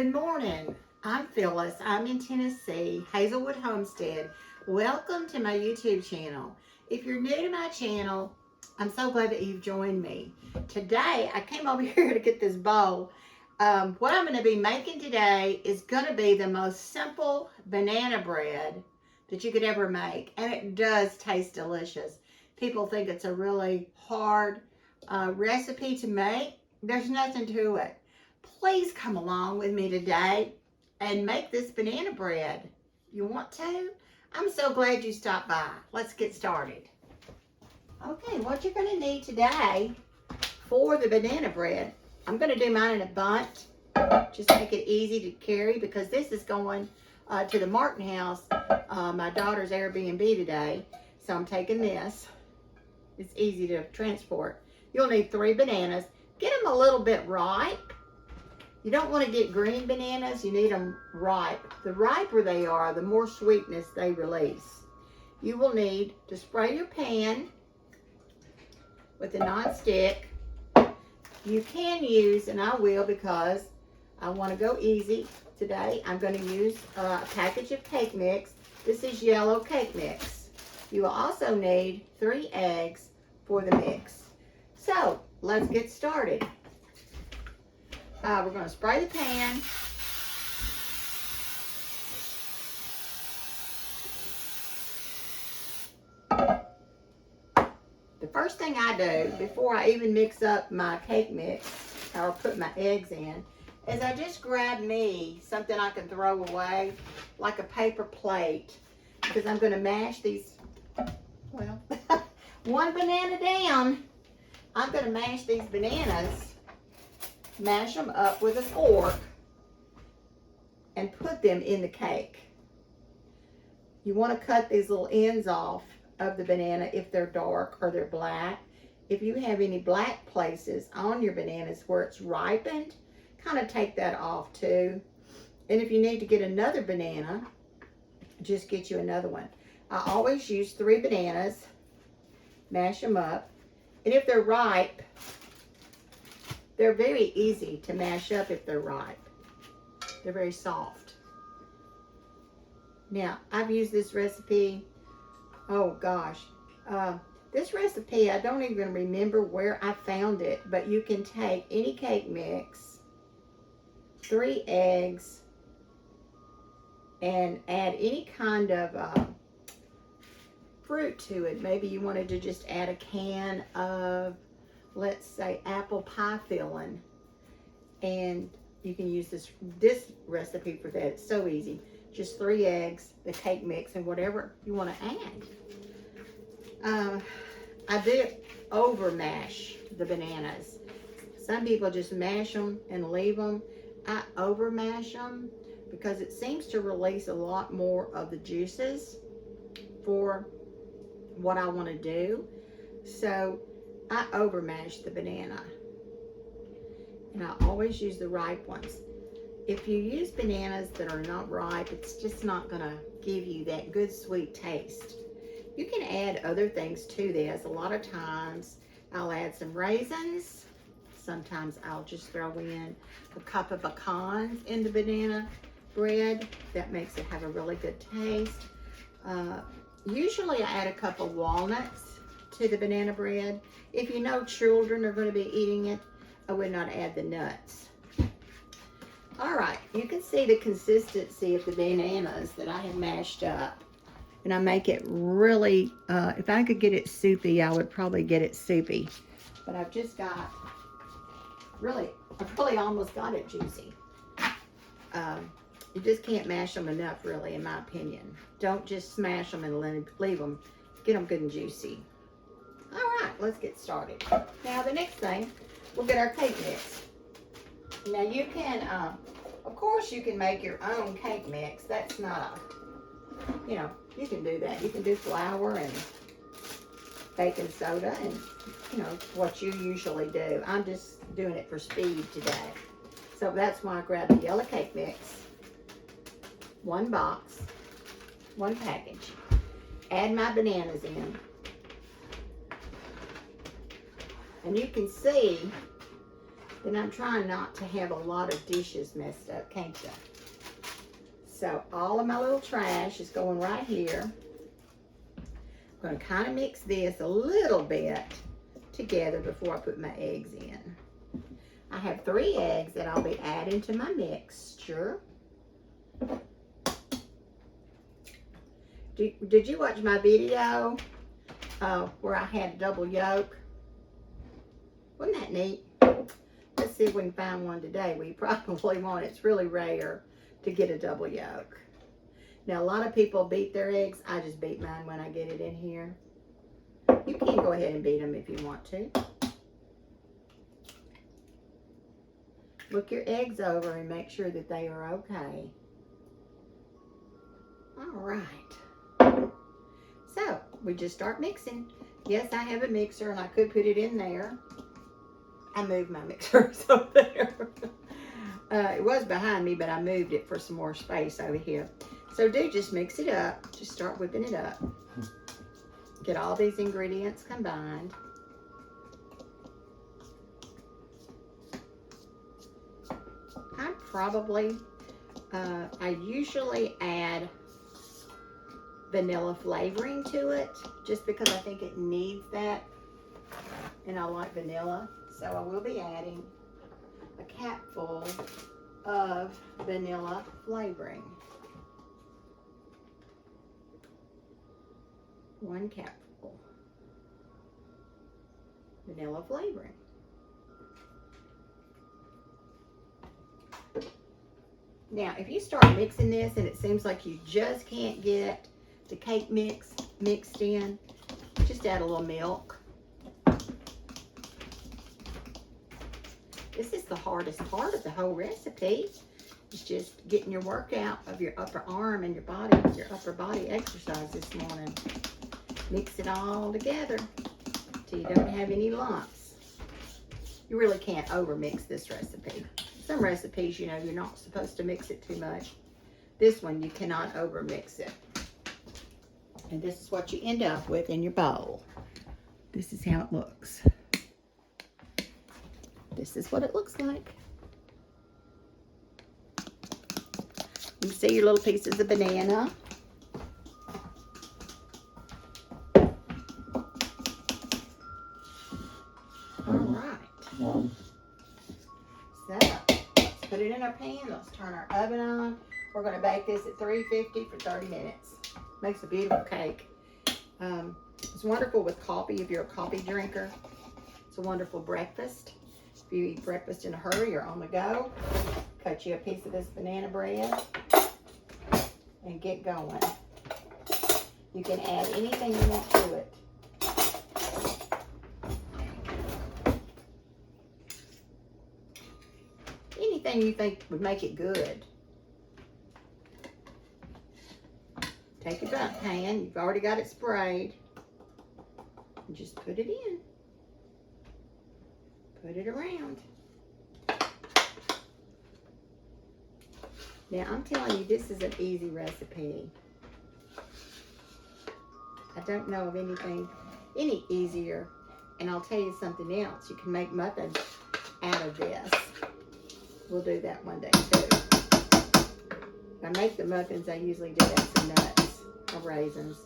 Good morning. I'm Phyllis. I'm in Tennessee, Hazelwood Homestead. Welcome to my YouTube channel. If you're new to my channel, I'm so glad that you've joined me. Today, I came over here to get this bowl. What I'm going to be making today is going to be the most simple banana bread that you could ever make. And it does taste delicious. People think it's a really hard recipe to make. There's nothing to it. Please come along with me today and make this banana bread. You want to? I'm so glad you stopped by. Let's get started. Okay, what you're going to need today for the banana bread, I'm going to do mine in a bunch. Just make it easy to carry because this is going to the Martin house, my daughter's Airbnb today. So I'm taking this. It's easy to transport. You'll need 3 bananas. Get them a little bit ripe. You don't want to get green bananas, you need them ripe. The riper they are, the more sweetness they release. You will need to spray your pan with a non-stick. You can use, and I will because I want to go easy today, I'm going to use a package of cake mix. This is yellow cake mix. You will also need 3 eggs for the mix. So, let's get started. We're going to spray the pan. The first thing I do before I even mix up my cake mix or put my eggs in is I just grab me something I can throw away, like a paper plate, because I'm going to mash these, well, one banana down. I'm going to mash these bananas. Mash them up with a fork and put them in the cake. You want to cut these little ends off of the banana if they're dark or they're black. If you have any black places on your bananas where it's ripened, kind of take that off too. And if you need to get another banana, just get you another one. I always use 3 bananas, mash them up, and if they're ripe, they're very easy to mash up if they're ripe. They're very soft. Now, I've used this recipe, oh gosh. This recipe, I don't even remember where I found it, but you can take any cake mix, 3 eggs, and add any kind of fruit to it. Maybe you wanted to just add a can of, let's say, apple pie filling, and you can use this recipe for that. It's so easy. Just 3 eggs, the cake mix, and whatever you want to add. I do over mash the bananas. Some people just mash them and leave them. I over mash them because it seems to release a lot more of the juices for what I want to do. So I over mash the banana, and I always use the ripe ones. If you use bananas that are not ripe, it's just not going to give you that good sweet taste. You can add other things to this. A lot of times I'll add some raisins. Sometimes I'll just throw in a cup of pecans in the banana bread. That makes it have a really good taste. Usually I add a cup of walnuts to the banana bread. If you know children are going to be eating it, I would not add the nuts. All right, you can see the consistency of the bananas that I have mashed up. And I make it really, if I could get it soupy, I would probably get it soupy. But I've just got, I've really almost got it juicy. You just can't mash them enough, really, in my opinion. Don't just smash them and leave them. Get them good and juicy. All right, let's get started. Now, the next thing, we'll get our cake mix. Now, you can, of course, you can make your own cake mix. That's not a, you can do that. You can do flour and baking soda and, what you usually do. I'm just doing it for speed today. So that's why I grabbed the yellow cake mix. 1 box, 1 package. Add my bananas in. And you can see Then I'm trying not to have a lot of dishes messed up, can't you? So all of my little trash is going right here. I'm going to kind of mix this a little bit together before I put my eggs in. I have 3 eggs that I'll be adding to my mixture. Did you watch my video where I had double yolk? Wasn't that neat? Let's see if we can find one today. We probably won't. It's really rare to get a double yolk. Now, a lot of people beat their eggs. I just beat mine when I get it in here. You can go ahead and beat them if you want to. Look your eggs over and make sure that they are okay. All right. So, we just start mixing. Yes, I have a mixer and I could put it in there. I moved my mixer over there. It was behind me, but I moved it for some more space over here. So do just mix it up. Just start whipping it up. Get all these ingredients combined. I usually add vanilla flavoring to it just because I think it needs that. And I like vanilla. So I will be adding a capful of vanilla flavoring. 1 capful. Vanilla flavoring. Now, if you start mixing this and it seems like you just can't get the cake mix mixed in, just add a little milk. This is the hardest part of the whole recipe. It's just getting your workout of your upper arm and your upper body exercise this morning. Mix it all together till you don't have any lumps. You really can't over mix this recipe. Some recipes, you know, you're not supposed to mix it too much. This one, you cannot over mix it. And this is what you end up with in your bowl. This is how it looks. This is what it looks like. You see your little pieces of banana. All right. So, let's put it in our pan. Let's turn our oven on. We're going to bake this at 350 for 30 minutes. Makes a beautiful cake. It's wonderful with coffee if you're a coffee drinker. It's a wonderful breakfast. If you eat breakfast in a hurry or on the go, cut you a piece of this banana bread and get going. You can add anything you want to it. Anything you think would make it good. Take your bundt pan, you've already got it sprayed, and just put it in. Put it around. Now, I'm telling you, this is an easy recipe. I don't know of anything any easier. And I'll tell you something else. You can make muffins out of this. We'll do that one day, too. When I make the muffins, I usually do add some nuts or raisins.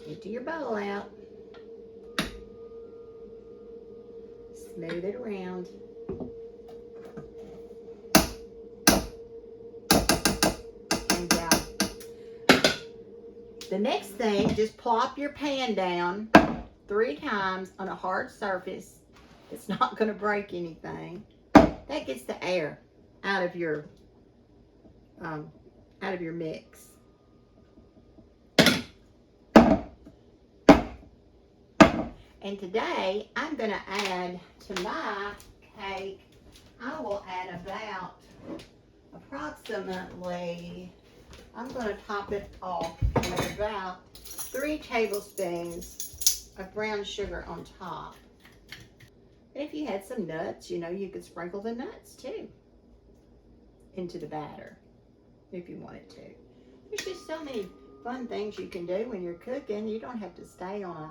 Empty your bowl out. Smooth it around. And the next thing, just plop your pan down 3 times on a hard surface. It's not going to break anything. That gets the air out of your mix. And today, I'm going to add to my cake, I will add about approximately, I'm going to top it off with about 3 tablespoons of brown sugar on top. And if you had some nuts, you know, you could sprinkle the nuts too. into the batter if you wanted to. There's just so many fun things you can do when you're cooking. You don't have to stay on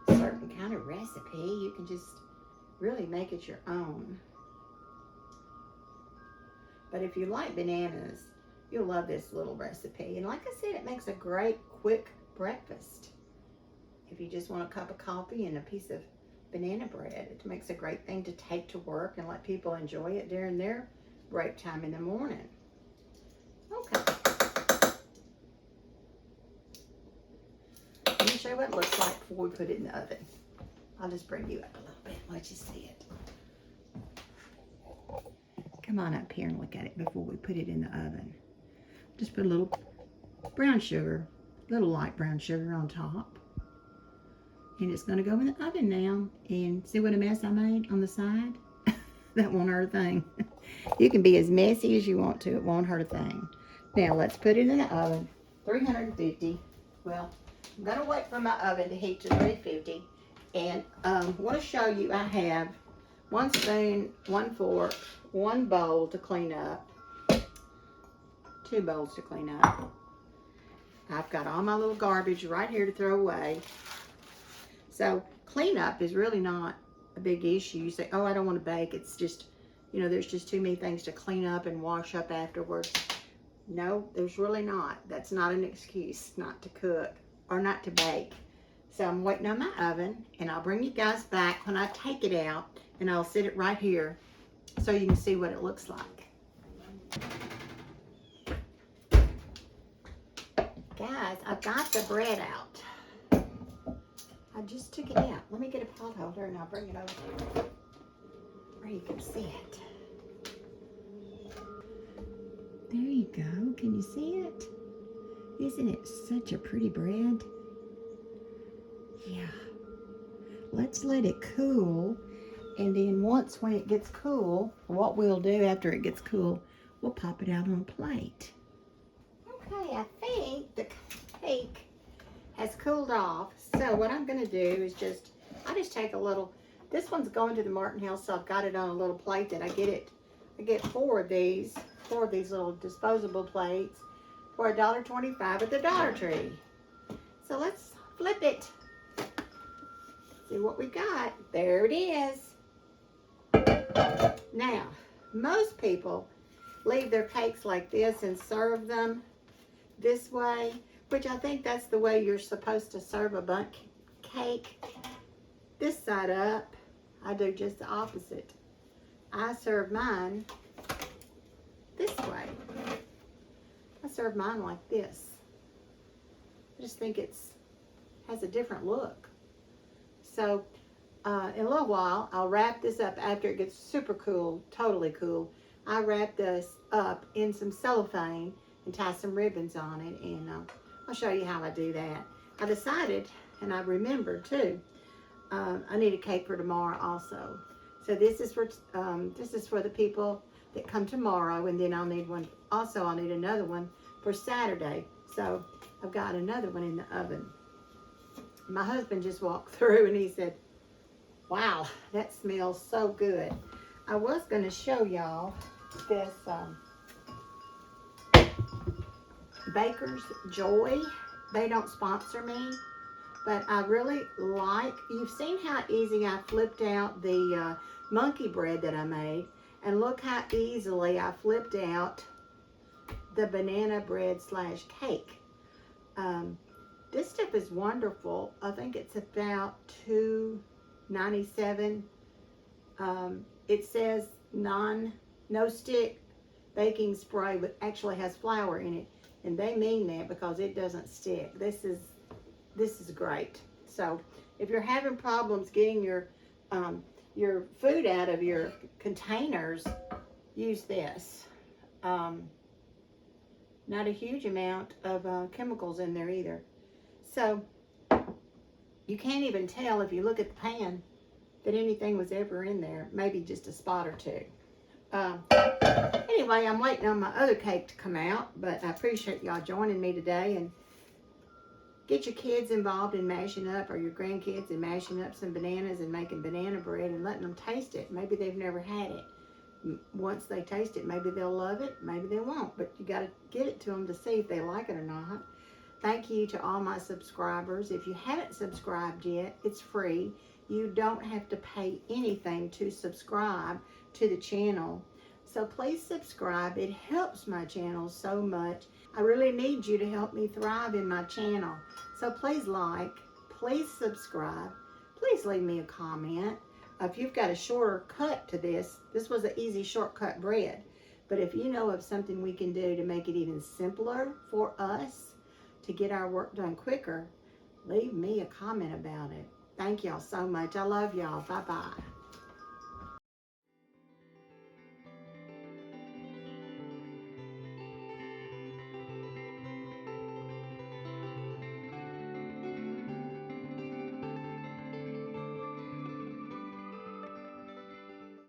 a certain kind of recipe. You can just really make it your own. But if you like bananas, you'll love this little recipe. And like I said, it makes a great quick breakfast. If you just want a cup of coffee and a piece of banana bread, it makes a great thing to take to work and let people enjoy it during their break time in the morning. Okay. Let me show you what it looks like before we put it in the oven. I'll just bring you up a little bit and let you see it. Come on up here and look at it before we put it in the oven. Just put a little brown sugar, little light brown sugar on top. And it's going to go in the oven now. And see what a mess I made on the side? That won't hurt a thing. You can be as messy as you want to. It won't hurt a thing. Now let's put it in the oven. 350. Well, I'm going to wait for my oven to heat to 350. And I want to show you I have 1 spoon, 1 fork, 1 bowl to clean up, 2 bowls to clean up. I've got all my little garbage right here to throw away. So cleanup is really not a big issue. You say, oh, I don't want to bake. It's just, you know, there's just too many things to clean up and wash up afterwards. No, there's really not. That's not an excuse not to cook or not to bake. So I'm waiting on my oven, and I'll bring you guys back when I take it out, and I'll sit it right here so you can see what it looks like. Guys, I've got the bread out. I just took it out. Let me get a pot holder and I'll bring it over here where you can see it. There you go. Can you see it? Isn't it such a pretty bread? Yeah. Let's let it cool. And then when it gets cool, what we'll do after it gets cool, we'll pop it out on a plate. Okay, I think the cake has cooled off. So what I'm going to do is I just take a little, this one's going to the Martin House, so I've got it on a little plate that I get 4 of these little disposable plates for $1.25 at the Dollar Tree. So let's flip it. See what we got. There it is. Now, most people leave their cakes like this and serve them this way, which I think that's the way you're supposed to serve a bundt cake. This side up, I do just the opposite. I serve mine this way. I serve mine like this. I just think has a different look. So in a little while, I'll wrap this up after it gets super cool, totally cool. I wrap this up in some cellophane and tie some ribbons on it, and I'll show you how I do that. I decided, and I remembered too, I need a cake for tomorrow also. So this is for the people that come tomorrow, and then I'll need one. Also, I'll need another one for Saturday. So I've got another one in the oven. My husband just walked through and he said, wow, that smells so good. I was going to show y'all this Baker's Joy. They don't sponsor me, but I really like, you've seen how easy I flipped out the monkey bread that I made, and look how easily I flipped out the banana bread / cake. This stuff is wonderful. I think it's about $2.97. It says no stick baking spray, but actually has flour in it, and they mean that because it doesn't stick. This is great. So if you're having problems getting your food out of your containers, use this. Not a huge amount of chemicals in there either. So you can't even tell if you look at the pan that anything was ever in there. Maybe just a spot or two. Anyway, I'm waiting on my other cake to come out, but I appreciate y'all joining me today, and get your kids involved in mashing up, or your grandkids in mashing up some bananas and making banana bread and letting them taste it. Maybe they've never had it. Once they taste it, maybe they'll love it, maybe they won't, but you got to get it to them to see if they like it or not. Thank you to all my subscribers. If you haven't subscribed yet, it's free. You don't have to pay anything to subscribe to the channel. So please subscribe. It helps my channel so much. I really need you to help me thrive in my channel. So please like, please subscribe, please leave me a comment. If you've got a shorter cut to this was an easy shortcut bread. But if you know of something we can do to make it even simpler for us, to get our work done quicker, leave me a comment about it. Thank y'all so much. I love y'all. Bye-bye.